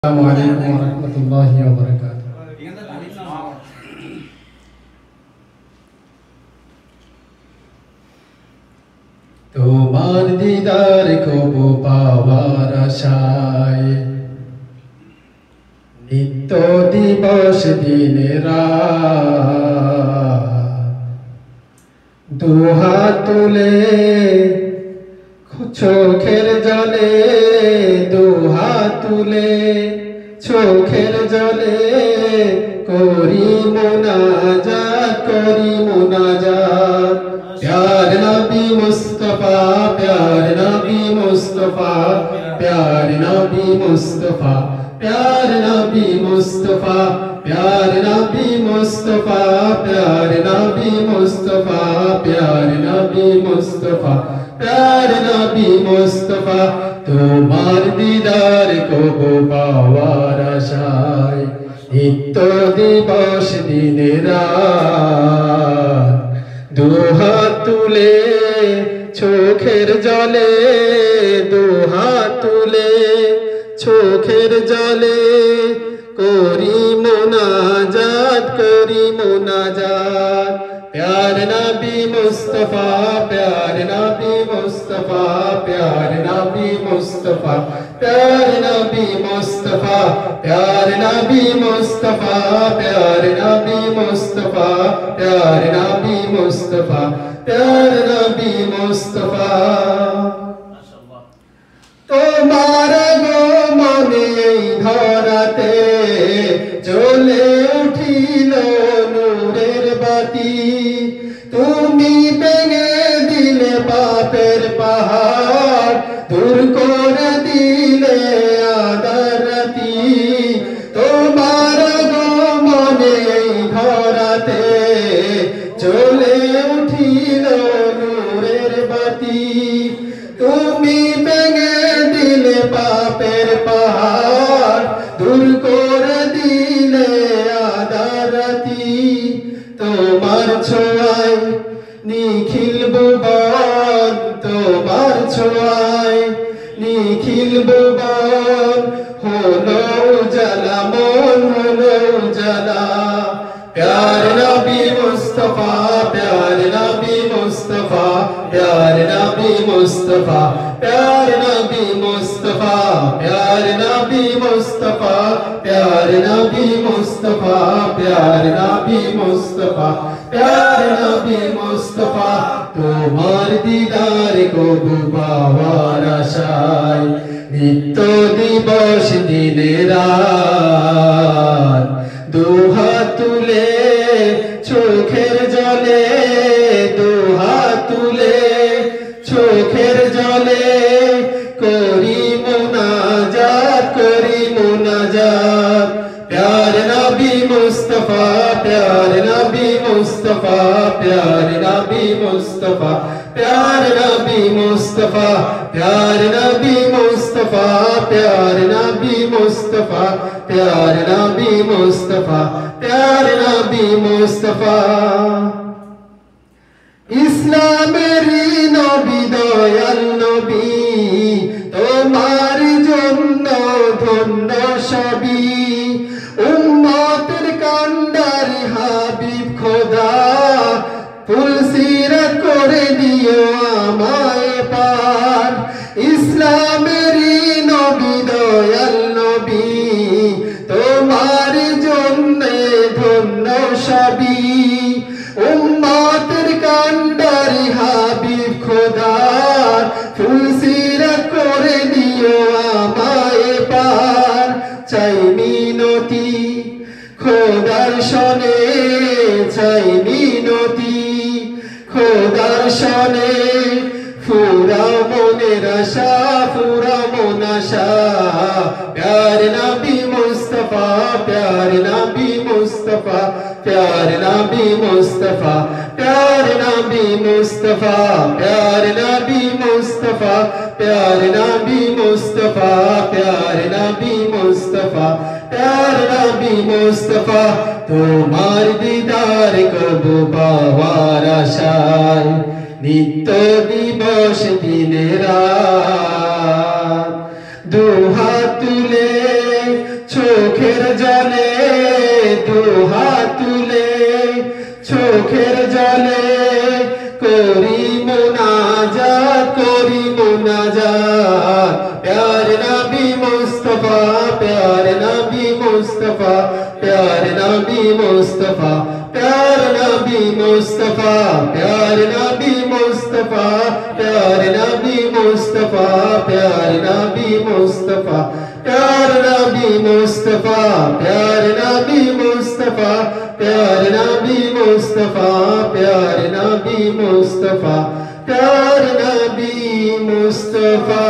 আসসালামু আলাইকুম ওয়া রাহমাতুল্লাহি ওয়া বারাকাতুহু। তোমার দিদার খুব পাওয়ার আশায় নিত্য দিবস দিন রাত দুহাত তুলে চোখের জলে দুহাত তুলে চোখের জলে করি মুনাজাত প্যার নবী মুস্তাফা প্যার নবী মুস্তাফা প্যার নবী মুস্তাফা প্যার নবী মুস্তাফা প্যার নবী মুস্তাফা প্যার নবী মুস্তাফা প্যার নবী মুস্তাফা প্যার নবী মুস্তাফা তোমার দিদার কব পাওয়ার আশায় নিত্য দিবস দিন রাত দুহাত তুলে চোখের জলে দুহাত তুলে চোখের জলে করি মুনাজাত প্যার নবী মুস্তাফা প্যার নবী মুস্তাফা প্যার নবী মুস্তাফা প্যার নবী মুস্তাফা প্যার নবী মুস্তাফা প্যার নবী মুস্তাফা প্যার নবী মুস্তাফা প্যার নবী মুস্তাফা তোমার আগমনে এই ধরাতে জ্বলে উঠিল নূরের বাতি তুমি ভেঙে দিলে পাপের পাহাড় দূর করে দিলে আঁধার রাতি তোমার আগমনে এই ধরাতে জ্বলে উঠিল নূরের বাতি তুমি ভেঙে দিলে পাপের পাহাড় দূর করে দিলে আঁধার রাতি তোমার ছোঁয়ায় নিখিল ভুবন তোমার ছোঁয়ায় নিখিল ভুবন হলো উজালা মন হলো উজালা প্যার নবী মুস্তাফা প্যার নবী মুস্তাফা প্যার নবী মুস্তাফা প্যার নবী মুস্তাফা প্যার নবী মুস্তাফা প্যার নবী মুস্তাফা প্যার নবী মুস্তাফা প্যার নবী মুস্তাফা তোমার দিদার কবু পাওয়ার আশায় নিত্য দিবস দিন রাত দুহাত তুলে চোখের জলে দুহাত তুলে চোখের জলে করি মুনাজাত প্যার নবী মুস্তাফা প্যার নবী মুস্তাফা প্যার নবী মুস্তাফা প্যার নবী মুস্তাফা প্যার নবী মুস্তাফা প্যার নবী মুস্তাফা প্যার নবী মুস্তাফা প্যার নবী মুস্তাফা ইসলামের নবী দয়াল নবী তোমার জন্য ধন্য সবই উম্মতের কান্ডারি হাবিব খোদা ফুল সিরাত করে দিও আমায় পার ইসলামের নবী দয়াল নবী তোমার জন্য ধন্য সবই উম্মতের কান্ডারি হাবিব খোদার ফুল সিরাত করে দিও আমায় পার চাই মিনতি খোদার শনে চাই মিনতি খোদার শনে ফুরা মনের আশা ফুরা মন আশা প্যার নবী মুস্তাফা প্যার নবী মুস্তাফা প্যার নবী মুস্তাফা প্যার নবী মুস্তাফা প্যার নবী মুস্তাফা প্যার নবী মুস্তাফা প্যার নবী মুস্তাফা প্যার নবী মুস্তাফা তোমার দিদার কব পাওয়ার আশায় নিত্য দিবস দিন রাত দুহাত তুলে দুহাত তুলে চোখের জলে করি মুনাজাত প্যারে নবী মুস্তাফা প্যারে নবী মুস্তাফা প্যারে নবী মুস্তাফা প্যারে নবী মুস্তাফা প্যারে নবী মুস্তাফা প্যারে নবী মুস্তাফা প্যারে নবী মুস্তাফা প্যারে নবী মুস্তাফা প্যারে নবী মুস্তাফা প্যারে নবী মুস্তাফা প্যারে নবী মুস্তাফা প্যারে নবী মুস্তাফা